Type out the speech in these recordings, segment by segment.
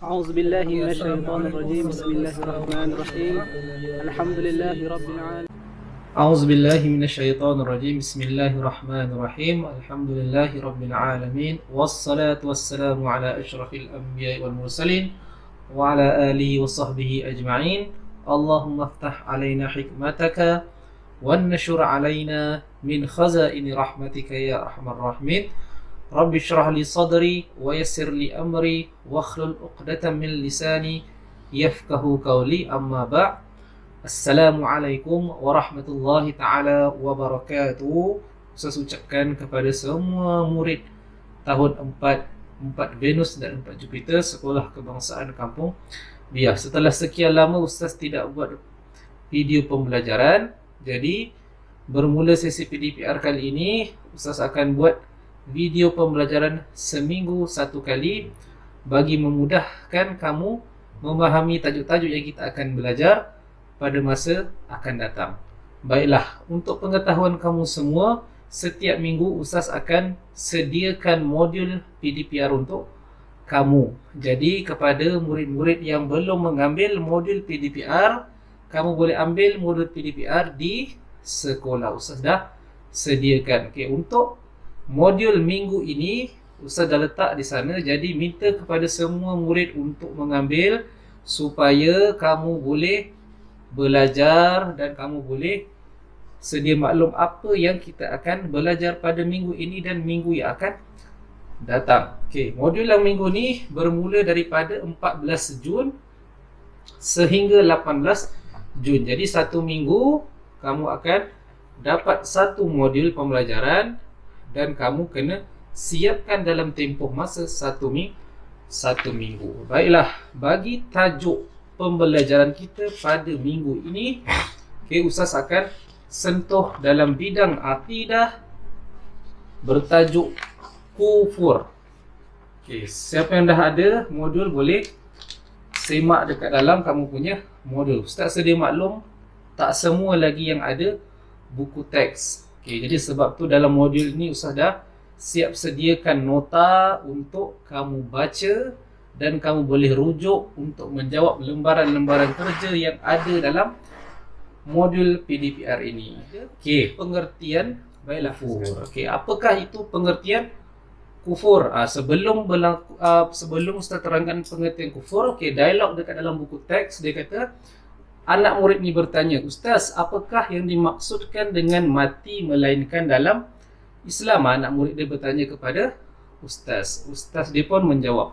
أعوذ بالله من الشيطان الرجيم بسم الله الرحمن الرحيم الحمد لله رب العالمين أعوذ بالله من الشيطان الرجيم بسم الله الرحمن الرحيم الحمد لله رب العالمين والصلاة والسلام على أشرف الأنبياء والمرسلين وعلى آله وصحبه أجمعين اللهم افتح علينا حكمتك وانشر علينا من خزائن رحمتك يا أرحم الراحمين رب اشرح لي صدري ويسر لي أمري واخلل عقدة من لساني يفقه قولي أما بعد Assalamualaikum warahmatullahi ta'ala wabarakatuh. Saya ucapkan kepada semua murid tahun 4 Venus dan 4 Jupiter Sekolah Kebangsaan Kampung Biak. Setelah sekian lama Ustaz tidak buat video pembelajaran, jadi bermula sesi PDPR kali ini Ustaz akan buat video pembelajaran seminggu satu kali bagi memudahkan kamu memahami tajuk-tajuk yang kita akan belajar pada masa akan datang. Baiklah, untuk pengetahuan kamu semua, setiap minggu Ustaz akan sediakan modul PDPR untuk kamu. Jadi kepada murid-murid yang belum mengambil modul PDPR, kamu boleh ambil modul PDPR di sekolah. Ustaz dah sediakan. Okey, untuk modul minggu ini Ustaz dah letak di sana. Jadi minta kepada semua murid untuk mengambil supaya kamu boleh belajar dan kamu boleh sedia maklum apa yang kita akan belajar pada minggu ini dan minggu yang akan datang. Okey, modul yang minggu ni bermula daripada 14 Jun sehingga 18 Jun. Jadi satu minggu kamu akan dapat satu modul pembelajaran dan kamu kena siapkan dalam tempoh masa satu minggu. Baiklah, bagi tajuk pembelajaran kita pada minggu ini, okay, Ustaz akan sentuh dalam bidang akidah bertajuk kufur. Okay, siapa yang dah ada modul boleh semak dekat dalam kamu punya modul. Ustaz sedia maklum tak semua lagi yang ada buku teks. Okay, jadi sebab tu dalam modul ini Ustaz dah siap sediakan nota untuk kamu baca dan kamu boleh rujuk untuk menjawab lembaran-lembaran kerja yang ada dalam modul PDPR ini. Okey, pengertian kufur. Okey, apakah itu pengertian kufur? Sebelum Ustaz terangkan pengertian kufur, okey, dialog dekat dalam buku teks dia kata anak murid ni bertanya, "Ustaz, apakah yang dimaksudkan dengan mati melainkan dalam Islam?" Anak murid dia bertanya kepada Ustaz. Ustaz dia pun menjawab,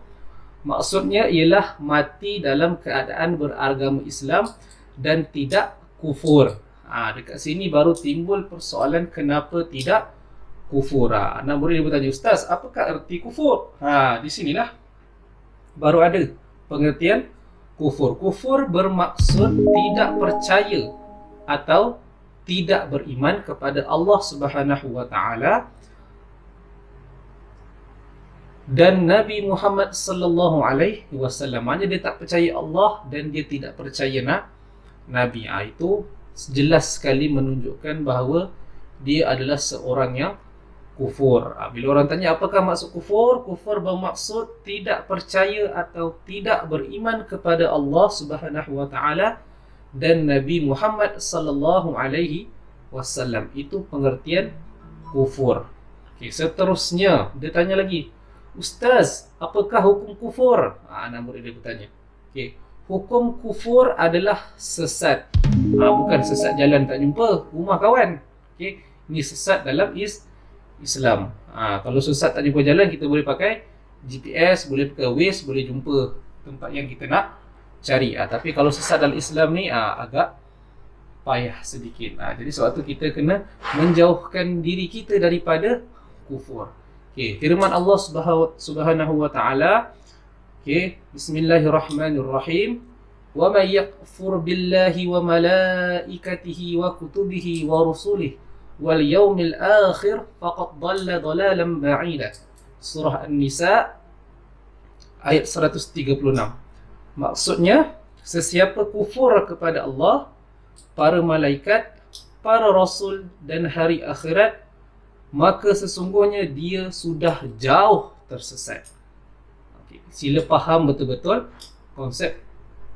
maksudnya ialah mati dalam keadaan beragama Islam dan tidak kufur. Dekat sini baru timbul persoalan kenapa tidak kufur. Anak murid dia bertanya, "Ustaz, apakah erti kufur?" Di sinilah baru ada pengertian kufur. Kufur bermaksud tidak percaya atau tidak beriman kepada Allah Subhanahu wa taala dan Nabi Muhammad sallallahu alaihi wasallam. Maknanya dia tak percaya Allah dan dia tidak percaya Nabi. Itu jelas sekali menunjukkan bahawa dia adalah seorang yang kufur. Bila orang tanya apakah maksud kufur? Kufur bermaksud tidak percaya atau tidak beriman kepada Allah Subhanahu wa taala dan Nabi Muhammad sallallahu alaihi wasallam. Itu pengertian kufur. Okey, seterusnya dia tanya lagi, "Ustaz, apakah hukum kufur?" Anak murid dia bertanya. Okey, hukum kufur adalah sesat. Bukan sesat jalan tak jumpa rumah kawan. Okey, ini sesat dalam Islam. Kalau sesat tak jumpa jalan, kita boleh pakai GPS, boleh pakai Waze, boleh jumpa tempat yang kita nak cari. Tapi kalau sesat dalam Islam ni agak payah sedikit. Jadi sebab tu kita kena menjauhkan diri kita daripada kufur. Okay, firman Allah Subhanahu wa taala, okay, bismillahirrahmanirrahim, "Wa may yakfur billahi wa malaikatihi wa kutubihi wa rusulihi wal yawmil akhir faqad dhalla dhalalan ba'ida." Surah An-Nisa ayat 136. Maksudnya, sesiapa kufur kepada Allah, para malaikat, para rasul dan hari akhirat, maka sesungguhnya dia sudah jauh tersesat. Sila faham betul-betul konsep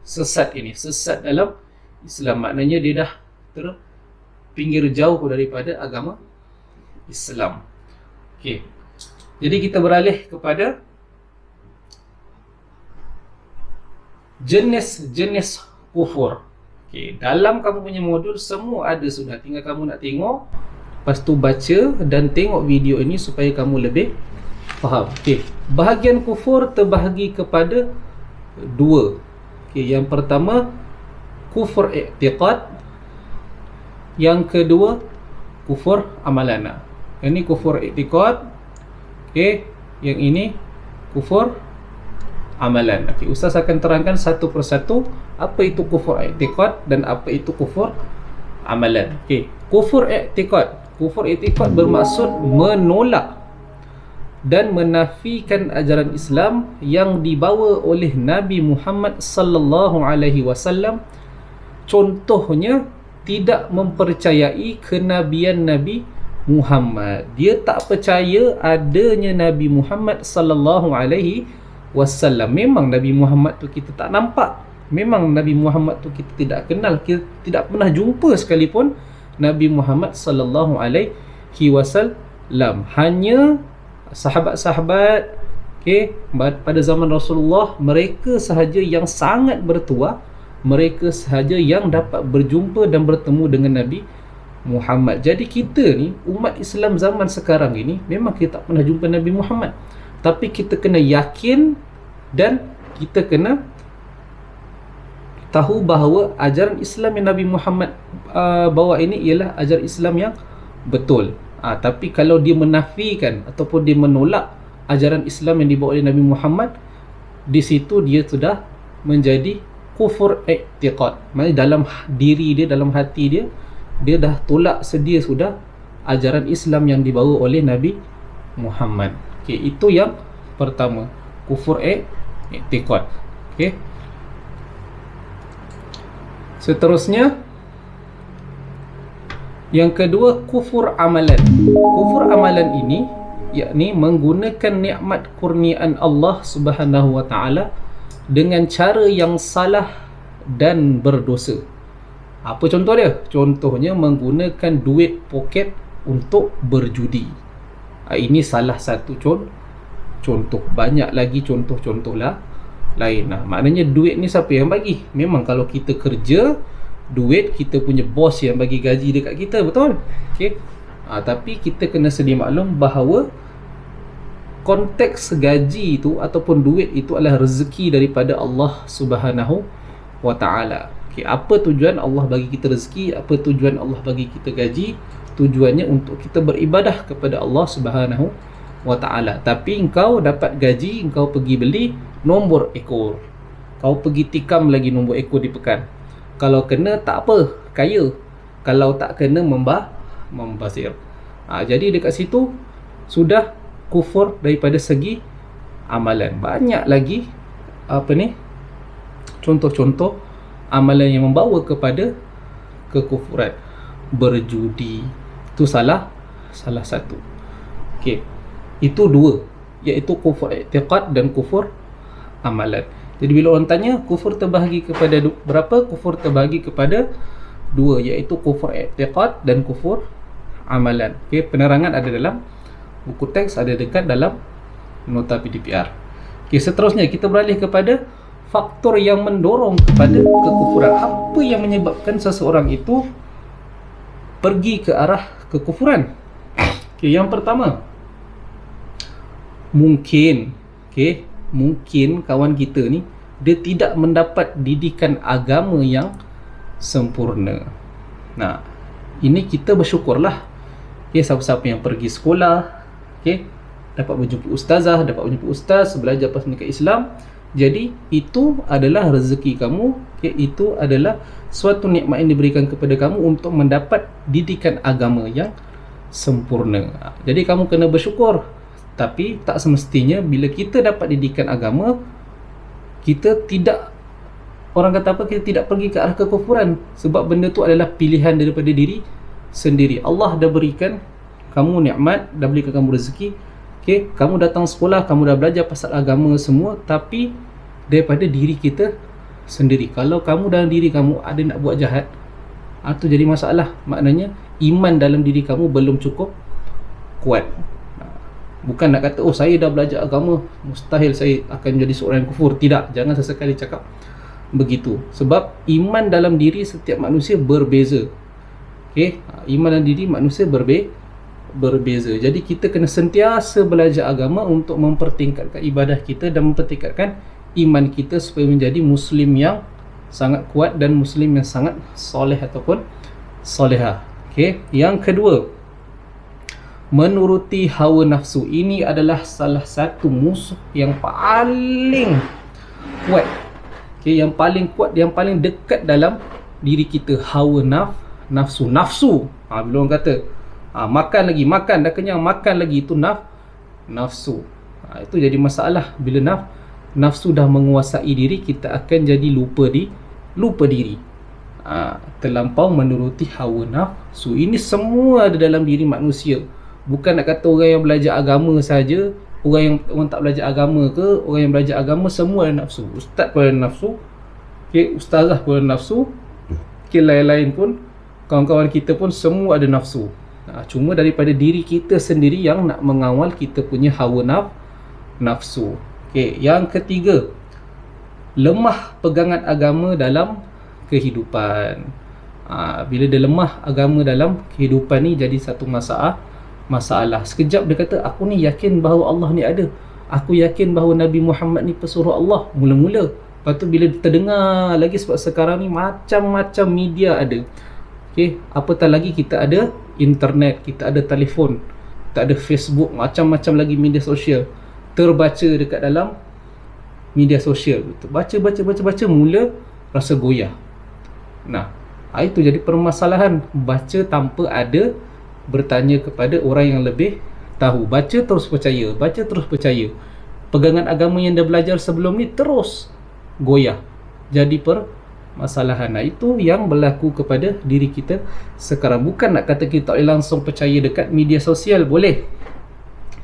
sesat ini. Sesat dalam Islam maknanya dia dah terpinggir jauh daripada agama Islam. Okey. Jadi kita beralih kepada jenis-jenis kufur. Okey, dalam kamu punya modul semua ada sudah, tinggal kamu nak tengok, lepas tu baca dan tengok video ini supaya kamu lebih faham. Okey, bahagian kufur terbahagi kepada dua. Okey, yang pertama kufur i'tiqad, yang kedua kufur amalan. Ini kufur i'tiqad. Okey, yang ini kufur amalan. Okey, Ustaz akan terangkan satu persatu apa itu kufur i'tiqad dan apa itu kufur amalan. Okey, kufur i'tiqad. Kufur i'tiqad bermaksud menolak dan menafikan ajaran Islam yang dibawa oleh Nabi Muhammad sallallahu alaihi wasallam. Contohnya tidak mempercayai kenabian Nabi Muhammad. Dia tak percaya adanya Nabi Muhammad sallallahu alaihi wasallam. Memang Nabi Muhammad tu kita tak nampak. Memang Nabi Muhammad tu kita tidak kenal. Kita tidak pernah jumpa sekalipun Nabi Muhammad sallallahu alaihi wasallam. Hanya sahabat-sahabat, okey, pada zaman Rasulullah, mereka sahaja yang sangat bertuah, mereka sahaja yang dapat berjumpa dan bertemu dengan Nabi Muhammad. Jadi kita ni umat Islam zaman sekarang ini memang kita tak pernah jumpa Nabi Muhammad, tapi kita kena yakin dan kita kena tahu bahawa ajaran Islam yang Nabi Muhammad bawa ini ialah ajaran Islam yang betul. Tapi kalau dia menafikan ataupun dia menolak ajaran Islam yang dibawa oleh Nabi Muhammad, di situ dia sudah menjadi kufur i'tiqad. Maksudnya dalam diri dia, dalam hati dia, dia dah tolak sedia sudah ajaran Islam yang dibawa oleh Nabi Muhammad. Okey, itu yang pertama, kufur i'tiqad. Okey. Seterusnya, yang kedua kufur amalan. Kufur amalan ini yakni menggunakan nikmat kurniaan Allah Subhanahu wa taala dengan cara yang salah dan berdosa. Apa contoh dia? Contohnya menggunakan duit poket untuk berjudi. Ini salah satu contoh. Banyak lagi contoh-contoh lah lain. Maknanya duit ni siapa yang bagi? Memang kalau kita kerja, duit kita punya bos yang bagi gaji dekat kita, betul? Okey. Tapi kita kena sedia maklum bahawa konteks gaji itu ataupun duit itu adalah rezeki daripada Allah Subhanahu wa taala. Okey, apa tujuan Allah bagi kita rezeki? Apa tujuan Allah bagi kita gaji? Tujuannya untuk kita beribadah kepada Allah Subhanahu wa taala. Tapi engkau dapat gaji, engkau pergi beli nombor ekor. Kau pergi tikam lagi nombor ekor di pekan. Kalau kena tak apa, kaya. Kalau tak kena membazir. Jadi dekat situ sudah kufur daripada segi amalan. Banyak lagi contoh-contoh amalan yang membawa kepada kekufuran. Berjudi itu salah satu. Okey. Itu dua, iaitu kufur i'tiqad dan kufur amalan. Jadi bila orang tanya kufur terbahagi kepada berapa? Kufur terbahagi kepada dua, iaitu kufur i'tiqad dan kufur amalan. Okey, penerangan ada dalam buku teks, ada dekat dalam nota PDPR. Okey, seterusnya kita beralih kepada faktor yang mendorong kepada kekufuran. Apa yang menyebabkan seseorang itu pergi ke arah kekufuran? Okey, yang pertama, mungkin kawan kita ni dia tidak mendapat didikan agama yang sempurna. Ini kita bersyukurlah. Siapa-siapa yang pergi sekolah, dapat berjumpa ustazah, dapat berjumpa ustaz, belajar pendidikan Islam. Jadi itu adalah rezeki kamu. Itu adalah suatu nikmat yang diberikan kepada kamu untuk mendapat didikan agama yang sempurna. Jadi kamu kena bersyukur. Tapi tak semestinya bila kita dapat didikan agama, kita tidak, orang kata apa, kita tidak pergi ke arah kekufuran. Sebab benda tu adalah pilihan daripada diri sendiri. Allah dah berikan kamu nikmat, dah berikan kamu rezeki. Okey, kamu datang sekolah, kamu dah belajar pasal agama semua, tapi daripada diri kita sendiri. Kalau kamu dalam diri kamu ada nak buat jahat, itu jadi masalah. Maknanya iman dalam diri kamu belum cukup kuat. Bukan nak kata, oh saya dah belajar agama, mustahil saya akan jadi seorang yang kufur. Tidak, jangan sesekali cakap begitu. Sebab iman dalam diri setiap manusia berbeza. Okey, iman dalam diri manusia berbeza. Jadi kita kena sentiasa belajar agama untuk mempertingkatkan ibadah kita dan mempertingkatkan iman kita supaya menjadi muslim yang sangat kuat dan muslim yang sangat soleh ataupun solehah. Okey, yang kedua, menuruti hawa nafsu. Ini adalah salah satu musuh yang paling kuat. Okey, yang paling kuat, yang paling dekat dalam diri kita, hawa nafsu. Bila orang kata makan lagi, makan dah kenyang, makan lagi, itu nafsu. Itu jadi masalah. Bila nafsu dah menguasai diri, kita akan jadi lupa diri. Terlampau menuruti hawa nafsu. Ini semua ada dalam diri manusia. Bukan nak kata orang yang belajar agama saja, orang tak belajar agama ke, orang yang belajar agama semua ada nafsu. Ustaz pun ada nafsu, ustazah pun ada nafsu, lain-lain pun, kawan-kawan kita pun semua ada nafsu. Cuma daripada diri kita sendiri yang nak mengawal kita punya hawa nafsu. Yang ketiga, lemah pegangan agama dalam kehidupan. Bila dia lemah agama dalam kehidupan ni, jadi satu masalah. Sekejap dia kata, aku ni yakin bahawa Allah ni ada, aku yakin bahawa Nabi Muhammad ni pesuruh Allah, mula-mula. Lepas tu bila terdengar lagi, sebab sekarang ni macam-macam media ada. Apatah lagi kita ada internet, kita ada telefon, kita ada Facebook, macam-macam lagi media sosial. Terbaca dekat dalam media sosial, baca, mula rasa goyah. Itu jadi permasalahan. Baca tanpa ada bertanya kepada orang yang lebih tahu. Baca terus percaya, pegangan agama yang dah belajar sebelum ni terus goyah, jadi permasalahan. Itu yang berlaku kepada diri kita sekarang. Bukan nak kata kita tak boleh langsung percaya dekat media sosial, boleh.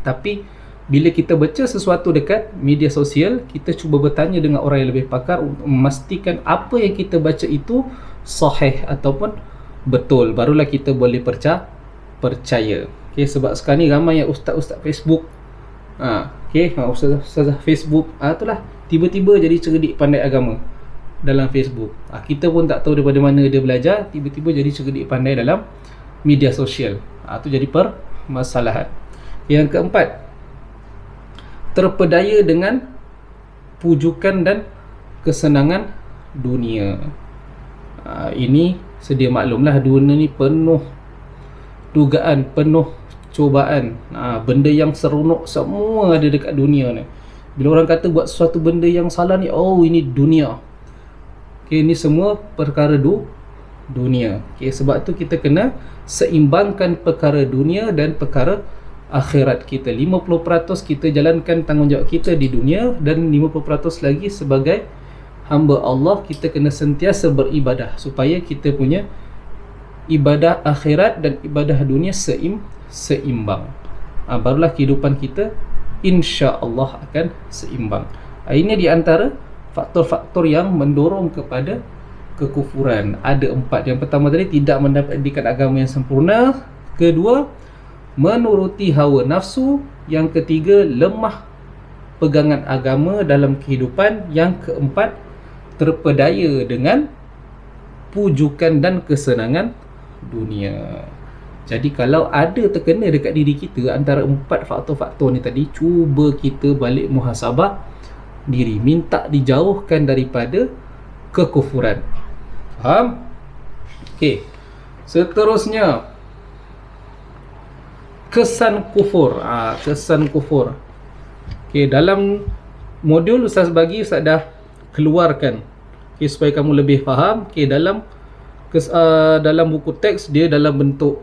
Tapi bila kita baca sesuatu dekat media sosial, kita cuba bertanya dengan orang yang lebih pakar untuk memastikan apa yang kita baca itu sahih ataupun betul, barulah kita boleh percaya. Sebab sekarang ni ramai yang ustaz-ustaz Facebook, ustaz Facebook, itulah tiba-tiba jadi cerdik pandai agama dalam Facebook. Kita pun tak tahu daripada mana dia belajar, tiba-tiba jadi cerdik pandai dalam media sosial. Itu jadi permasalahan. Yang keempat, terpedaya dengan pujukan dan kesenangan dunia. Ini sedia maklumlah, dunia ni penuh dugaan, penuh cubaan. Benda yang seronok semua ada dekat dunia ni. Bila orang kata buat sesuatu benda yang salah ni, oh ini dunia. Ini semua perkara dunia. Sebab tu kita kena seimbangkan perkara dunia dan perkara akhirat kita. 50% kita jalankan tanggungjawab kita di dunia, dan 50% lagi sebagai hamba Allah, kita kena sentiasa beribadah supaya kita punya ibadah akhirat dan ibadah dunia seimbang. Barulah kehidupan kita insya-Allah akan seimbang. Ini di antara faktor-faktor yang mendorong kepada kekufuran. Ada 4. Yang pertama tadi, tidak mendapat pendidikan agama yang sempurna. Kedua, menuruti hawa nafsu. Yang ketiga, lemah pegangan agama dalam kehidupan. Yang keempat, terpedaya dengan pujukan dan kesenangan dunia. Jadi kalau ada terkena dekat diri kita antara 4 faktor-faktor ni tadi, cuba kita balik muhasabah diri, minta dijauhkan daripada kekufuran. Faham? Seterusnya, kesan kufur. Kesan kufur. Dalam modul Ustaz dah keluarkan, supaya kamu lebih faham. Dalam buku teks dia dalam bentuk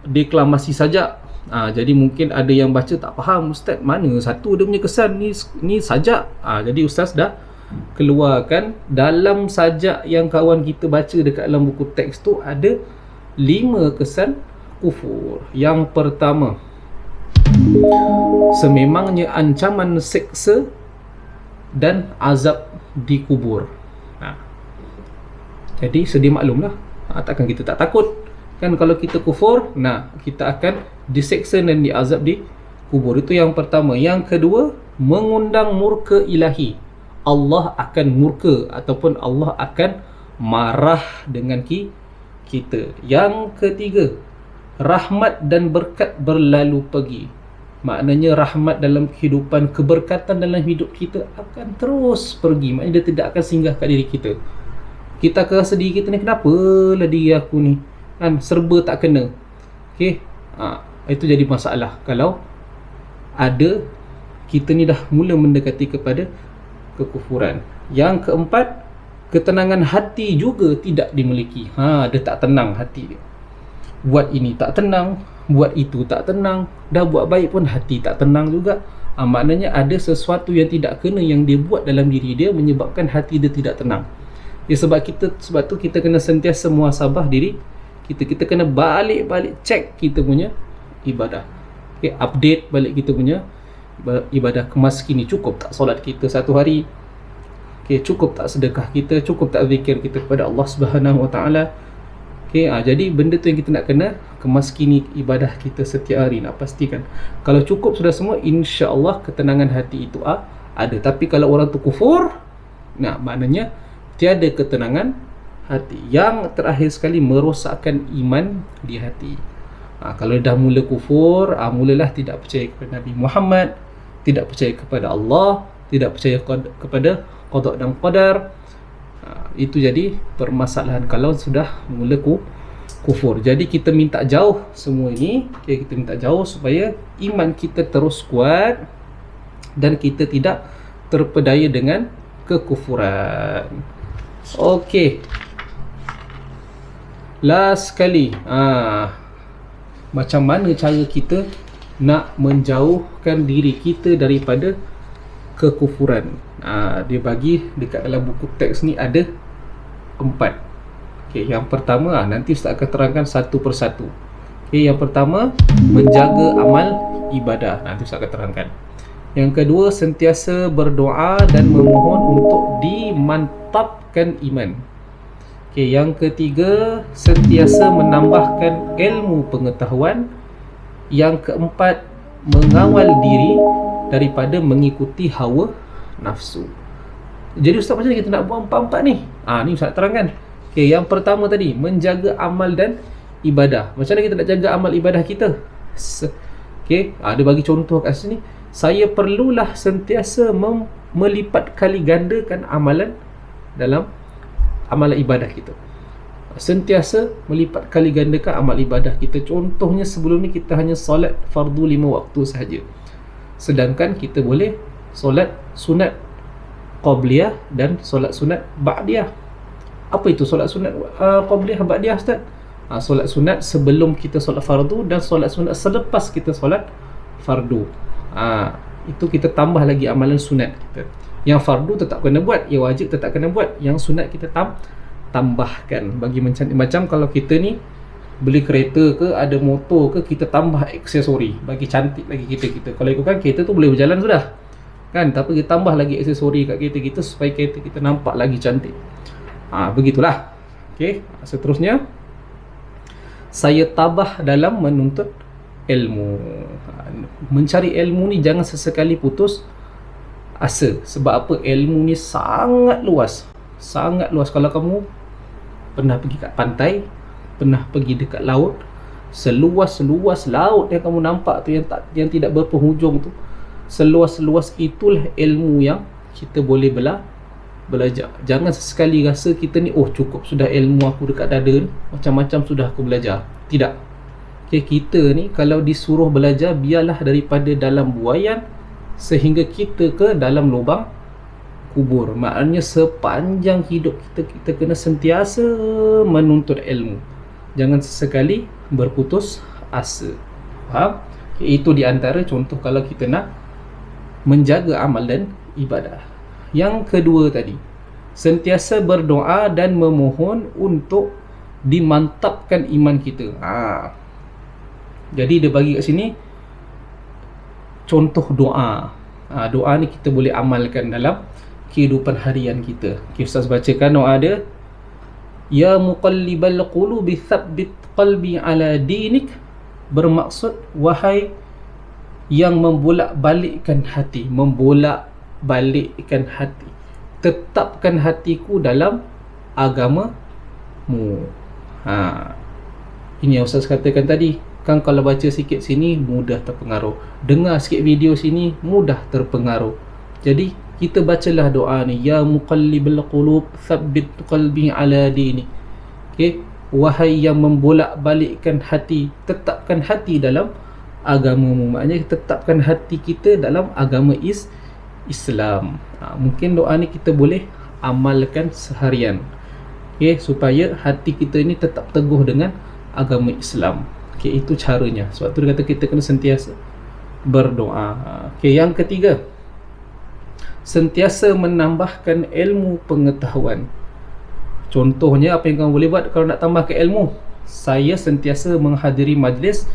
deklamasi saja. Jadi mungkin ada yang baca tak faham, Ustaz mana satu dia punya kesan ni sajak. Jadi Ustaz dah keluarkan dalam sajak yang kawan kita baca dekat dalam buku teks tu, ada 5 kesan kufur. Yang pertama, sememangnya ancaman seksa dan azab di kubur. Jadi sedia maklumlah, takkan kita tak takut kan kalau kita kufur. Kita akan diseksa dan diazab di kubur. Itu yang pertama. Yang kedua, mengundang murka ilahi. Allah akan murka ataupun Allah akan marah dengan kita. Yang ketiga, rahmat dan berkat berlalu pergi. Maknanya rahmat dalam kehidupan, keberkatan dalam hidup kita akan terus pergi. Maknanya dia tidak akan singgah kat diri kita. Kita akan rasa diri kita ni, kenapa lah diri aku ni kan serba tak kena. Itu jadi masalah kalau ada kita ni dah mula mendekati kepada kekufuran. Yang keempat, ketenangan hati juga tidak dimiliki. Dia tak tenang hati dia. Buat ini tak tenang, buat itu tak tenang, dah buat baik pun hati tak tenang juga. Maknanya ada sesuatu yang tidak kena yang dia buat dalam diri dia menyebabkan hati dia tidak tenang. Sebab tu kita kena sentiasa muhasabah diri kita. Kita kena balik-balik cek kita punya ibadah. Update balik kita punya ibadah. Kemas kini cukup tak solat kita satu hari? Cukup tak sedekah kita? Cukup tak zikir kita kepada Allah Subhanahu Wa Taala? Jadi benda tu yang kita nak kena kemas kini ibadah kita setiap hari. Nak pastikan kalau cukup sudah semua, insya-Allah ketenangan hati itu ada. Tapi kalau orang tu kufur, maknanya tiada ketenangan hati. Yang terakhir sekali, merosakkan iman di hati. Kalau dah mula kufur, mulalah tidak percaya kepada Nabi Muhammad, tidak percaya kepada Allah, tidak percaya kepada qada dan qadar. Itu jadi permasalahan kalau sudah mula kufur. Jadi kita minta jauh semua ini. Kita minta jauh supaya iman kita terus kuat dan kita tidak terpedaya dengan kekufuran. Last sekali, macam mana cara kita nak menjauhkan diri kita daripada kekufuran. Dia bagi dekat dalam buku teks ni ada 4. Yang pertama, nanti Ustaz akan terangkan satu persatu. Yang pertama, menjaga amal ibadah. Nanti Ustaz akan terangkan. Yang kedua, sentiasa berdoa dan memohon untuk dimantapkan iman. Yang ketiga, sentiasa menambahkan ilmu pengetahuan. Yang keempat, mengawal diri daripada mengikuti hawa nafsu. Jadi Ustaz, macam mana kita nak buat empat-empat ni? Ni Ustaz terangkan. Yang pertama tadi, menjaga amal dan ibadah. Macam mana kita nak jaga amal ibadah kita? Dia bagi contoh kat sini. Saya perlulah sentiasa melipat kali gandakan amalan dalam amalan ibadah kita. Sentiasa melipat kali gandakan amal ibadah kita. Contohnya sebelum ni kita hanya solat fardu 5 waktu sahaja. Sedangkan kita boleh solat sunat qabliyah dan solat sunat ba'diyah. Apa itu solat sunat qabliyah ba'diyah, Ustaz? Solat sunat sebelum kita solat fardu dan solat sunat selepas kita solat fardu. Itu kita tambah lagi amalan sunat kita. Yang fardu tetap kena buat, yang wajib tetap kena buat, yang sunat kita tambahkan. Bagi macam kalau kita ni beli kereta ke, ada motor ke, kita tambah aksesori bagi cantik lagi kita. Kalau ikutkan kereta tu boleh berjalan sudah kan, tapi kita tambah lagi aksesori kat kereta kita supaya kereta kita nampak lagi cantik. Begitulah. Seterusnya, saya tabah dalam menuntut ilmu. Mencari ilmu ni jangan sesekali putus asa. Sebab apa? Ilmu ni sangat luas. Sangat luas. Kalau kamu pernah pergi kat pantai, pernah pergi dekat laut, seluas-luas laut yang kamu nampak tu, yang tidak berpenghujung tu, seluas-luas itulah ilmu yang kita boleh belajar. Jangan sesekali rasa kita ni, cukup sudah ilmu aku dekat dada ni, macam-macam sudah aku belajar. Tidak. Kita ni kalau disuruh belajar, biarlah daripada dalam buaian sehingga kita ke dalam lubang kubur. Maknanya sepanjang hidup kita kena sentiasa menuntut ilmu. Jangan sesekali berputus asa. Faham? Itu di antara contoh kalau kita nak menjaga amal dan ibadah. Yang kedua tadi, sentiasa berdoa dan memohon untuk dimantapkan iman kita. Jadi dia bagi kat sini contoh doa. Doa ni kita boleh amalkan dalam kehidupan harian kita. Ustaz bacakan doa dia. Ya muqallibal qulubi tsabbit qalbi ala dinik, bermaksud wahai yang membolak-balikkan hati, tetapkan hatiku dalam agamamu. Ini yang Ustaz katakan tadi kan, kalau baca sikit sini mudah terpengaruh, dengar sikit video sini mudah terpengaruh. Jadi kita bacalah doa ni, ya muqallibal qulub tsabbit qalbi ala dini. Wahai yang membolak-balikkan hati, tetapkan hati dalam agamamu. Maknanya tetapkan hati kita dalam agama Islam. Mungkin doa ni kita boleh amalkan seharian, supaya hati kita ini tetap teguh dengan agama Islam. Itu caranya. Sebab tu dia kata kita kena sentiasa berdoa. Yang ketiga, sentiasa menambahkan ilmu pengetahuan. Contohnya apa yang kamu boleh buat kalau nak tambahkan ilmu? Saya sentiasa menghadiri majlis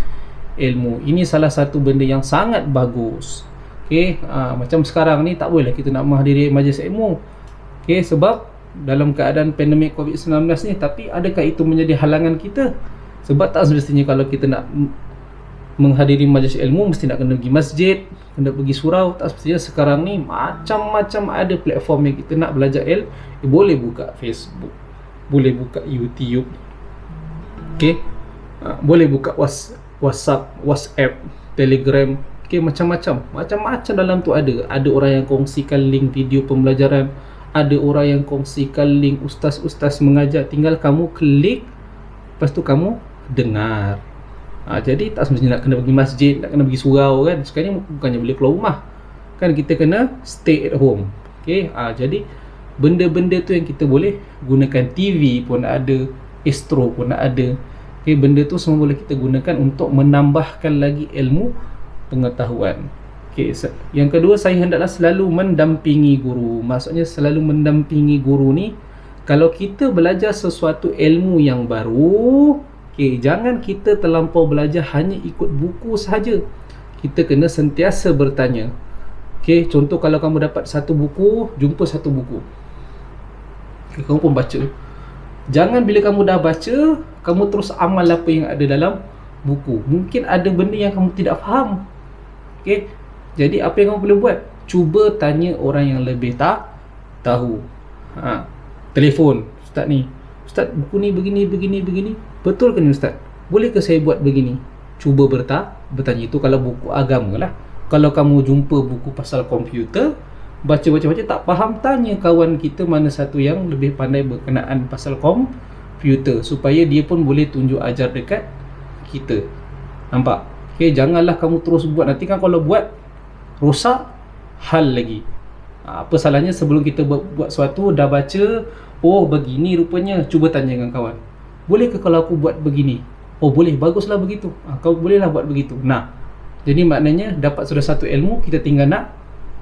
ilmu. Ini salah satu benda yang sangat bagus. Macam sekarang ni tak boleh kita nak menghadiri majlis ilmu. Sebab dalam keadaan pandemik COVID-19 ni, tapi adakah itu menjadi halangan kita? Sebab tak semestinya kalau kita nak menghadiri majlis ilmu mesti nak kena pergi masjid, kena pergi surau. Tak semestinya. Sekarang ni macam-macam ada platform yang kita nak belajar boleh buka Facebook, boleh buka YouTube, boleh buka WhatsApp, Telegram, macam-macam dalam tu ada orang yang kongsikan link video pembelajaran, ada orang yang kongsikan link ustaz-ustaz mengajar. Tinggal kamu klik, lepas tu kamu dengar. Jadi tak semestinya nak kena pergi masjid, nak kena pergi surau kan. Sekarang ni bukannya boleh keluar rumah kan, kita kena stay at home. Jadi benda-benda tu yang kita boleh gunakan. TV pun ada, Astro pun ada. Benda tu semua boleh kita gunakan untuk menambahkan lagi ilmu pengetahuan. Yang kedua, saya hendaklah selalu mendampingi guru. Maksudnya selalu mendampingi guru ni, kalau kita belajar sesuatu ilmu yang baru, jangan kita terlampau belajar hanya ikut buku sahaja. Kita kena sentiasa bertanya. Contoh kalau kamu dapat satu buku, jumpa satu buku, kamu pun baca. Jangan bila kamu dah baca, kamu terus amal apa yang ada dalam buku. Mungkin ada benda yang kamu tidak faham. Jadi apa yang kamu boleh buat? Cuba tanya orang yang lebih tahu. Telefon, ustaz ni, ustaz buku ni begini, betul ke ni ustaz? Boleh ke saya buat begini? Cuba bertanya. Itu kalau buku agama lah. Kalau kamu jumpa buku pasal komputer, baca tak faham, tanya kawan kita mana satu yang lebih pandai berkenaan pasal komputer, supaya dia pun boleh tunjuk ajar dekat kita. Nampak? Janganlah kamu terus buat. Nanti kan kalau buat rosak hal lagi. Apa salahnya sebelum kita buat sesuatu dah baca, oh begini rupanya, cuba tanya dengan kawan, boleh ke kalau aku buat begini? Oh boleh, baguslah begitu. Kau bolehlah buat begitu. Jadi maknanya dapat sudah satu ilmu, kita tinggal nak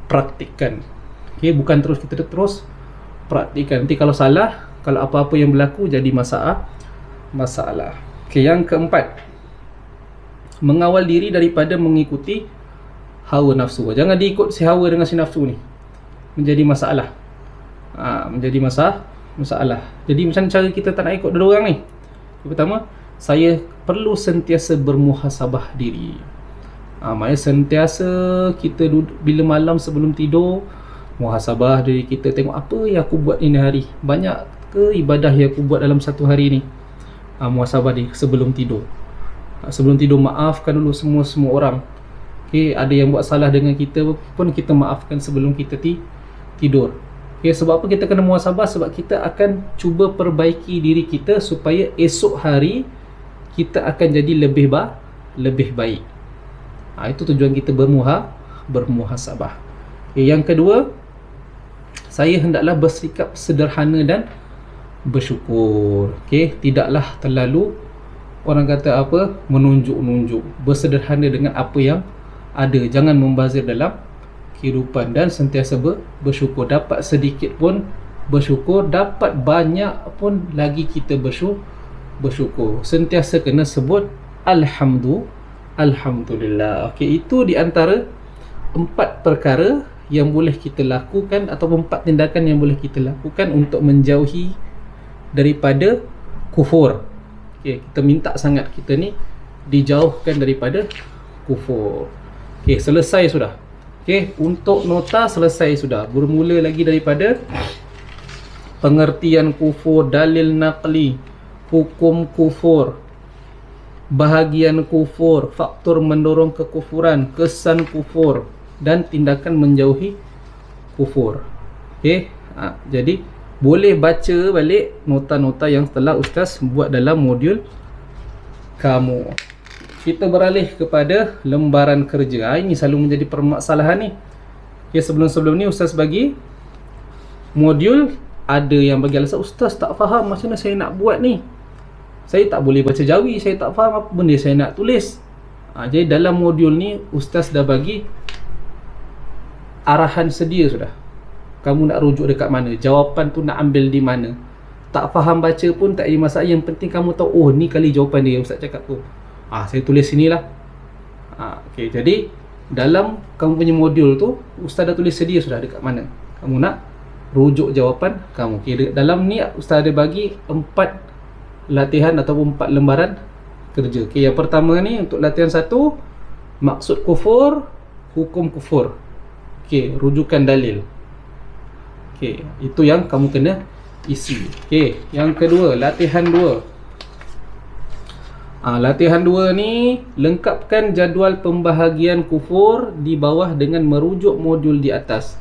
praktikkan. Bukan terus kita terus praktikkan. Nanti kalau salah, kalau apa-apa yang berlaku jadi masalah. Yang keempat, mengawal diri daripada mengikuti hawa nafsu. Jangan diikut si hawa dengan si nafsu ni, menjadi masalah. Masalah. Jadi macam cara kita tak nak ikut dua orang ni? Pertama, saya perlu sentiasa bermuhasabah diri. Maksudnya sentiasa kita bila malam sebelum tidur, muhasabah diri kita, tengok apa yang aku buat ini hari, banyak ke ibadah yang aku buat dalam satu hari ni. Muhasabah diri sebelum tidur. Sebelum tidur maafkan dulu semua orang. Ada yang buat salah dengan kita pun kita maafkan sebelum kita tidur. Sebab apa kita kena muhasabah? Sebab kita akan cuba perbaiki diri kita supaya esok hari kita akan jadi lebih baik. Itu tujuan kita bermuhasabah. Yang kedua, saya hendaklah bersikap sederhana dan bersyukur. Tidaklah terlalu, orang kata apa, menunjuk-nunjuk. Bersederhana dengan apa yang ada. Jangan membazir dalam kehidupan dan sentiasa bersyukur. Dapat sedikit pun bersyukur, dapat banyak pun lagi kita bersyukur. Sentiasa kena sebut Alhamdulillah. Itu di antara 4 perkara yang boleh kita lakukan atau 4 tindakan yang boleh kita lakukan untuk menjauhi daripada kufur. Okey, kita minta sangat kita ni dijauhkan daripada kufur. Okey, selesai sudah. Okey, untuk nota selesai sudah. Bermula lagi daripada pengertian kufur, dalil naqli, hukum kufur, bahagian kufur, faktor mendorong kekufuran, kesan kufur, dan tindakan menjauhi kufur. Okey, jadi boleh baca balik nota-nota yang telah Ustaz buat dalam modul kamu. Kita beralih kepada lembaran kerja. Ini selalu menjadi permasalahan ni. Okay, sebelum-sebelum ni Ustaz bagi modul, ada yang bagi alasan, Ustaz tak faham macam mana saya nak buat ni. Saya tak boleh baca Jawi, saya tak faham apa benda saya nak tulis. Jadi dalam modul ni Ustaz dah bagi arahan sedia sudah. Kamu nak rujuk dekat mana, jawapan tu nak ambil di mana. Tak faham baca pun tak ada masalah. Yang penting kamu tahu, oh ni kali jawapan dia Ustaz cakap tu. Saya tulis sinilah. Okay, jadi dalam kamu punya modul tu Ustaz dah tulis sedia sudah dekat mana kamu nak rujuk jawapan kamu. Okay, dalam ni Ustaz ada bagi 4 latihan atau 4 lembaran kerja. Okay, yang pertama ni untuk latihan 1, maksud kufur, hukum kufur. Okay, rujukan dalil. Okay, itu yang kamu kena isi. Okay, yang kedua, latihan 2. Latihan 2 ni lengkapkan jadual pembahagian kufur di bawah dengan merujuk modul di atas.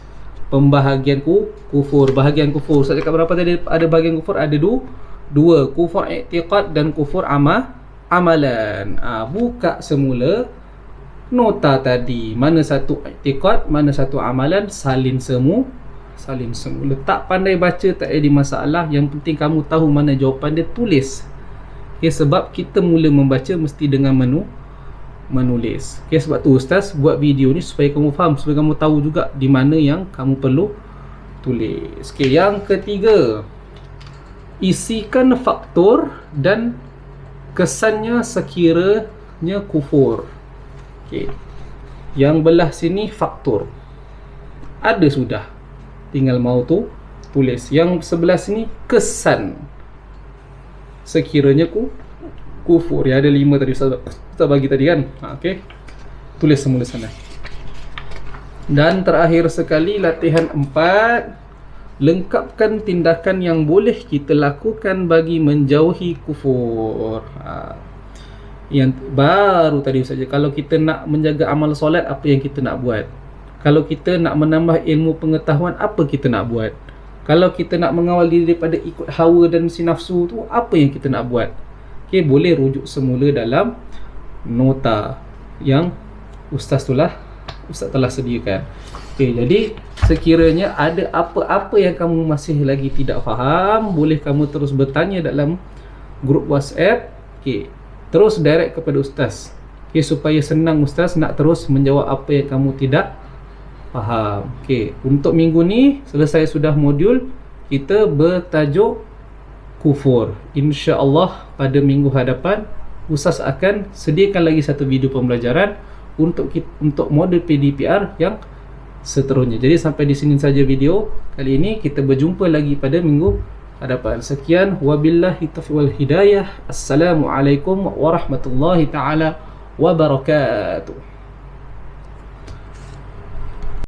Pembahagian kufur, bahagian kufur. Saya cakap berapa tadi ada bahagian kufur? Ada 2. Kufur i'tiqad dan kufur amalan. Buka semula nota tadi. Mana satu i'tiqad, mana satu amalan, salin semula. Tak pandai baca tak ada masalah. Yang penting kamu tahu mana jawapan dia, tulis. Okay, sebab kita mula membaca mesti dengan menulis. Okay, sebab tu Ustaz buat video ni supaya kamu faham, supaya kamu tahu juga di mana yang kamu perlu tulis. Okay, yang ketiga, isikan faktor dan kesannya sekiranya kufur. Okay, yang belah sini faktor ada sudah, tinggal mau tu tulis. Yang sebelah sini kesan sekiranya kufur. Ya, ada 5 tadi Ustaz bagi tadi kan. Okey, tulis semula sana. Dan terakhir sekali latihan 4, lengkapkan tindakan yang boleh kita lakukan bagi menjauhi kufur. Yang baru tadi saja, kalau kita nak menjaga amal solat, apa yang kita nak buat? Kalau kita nak menambah ilmu pengetahuan, apa kita nak buat? Kalau kita nak mengawal diri daripada ikut hawa dan si nafsu tu, apa yang kita nak buat? Okay, boleh rujuk semula dalam nota yang Ustaz telah sediakan. Okay, jadi sekiranya ada apa-apa yang kamu masih lagi tidak faham, boleh kamu terus bertanya dalam grup WhatsApp. Okay, terus direct kepada Ustaz. Okay, supaya senang Ustaz nak terus menjawab apa yang kamu tidak faham. Okey, untuk minggu ni selesai sudah modul kita bertajuk kufur. Insya-Allah pada minggu hadapan Ustaz akan sediakan lagi satu video pembelajaran untuk modul PDPR yang seterusnya. Jadi sampai di sini saja video kali ini. Kita berjumpa lagi pada minggu hadapan. Sekian, wabillahi taufiq wal hidayah. Assalamualaikum warahmatullahi taala wabarakatuh.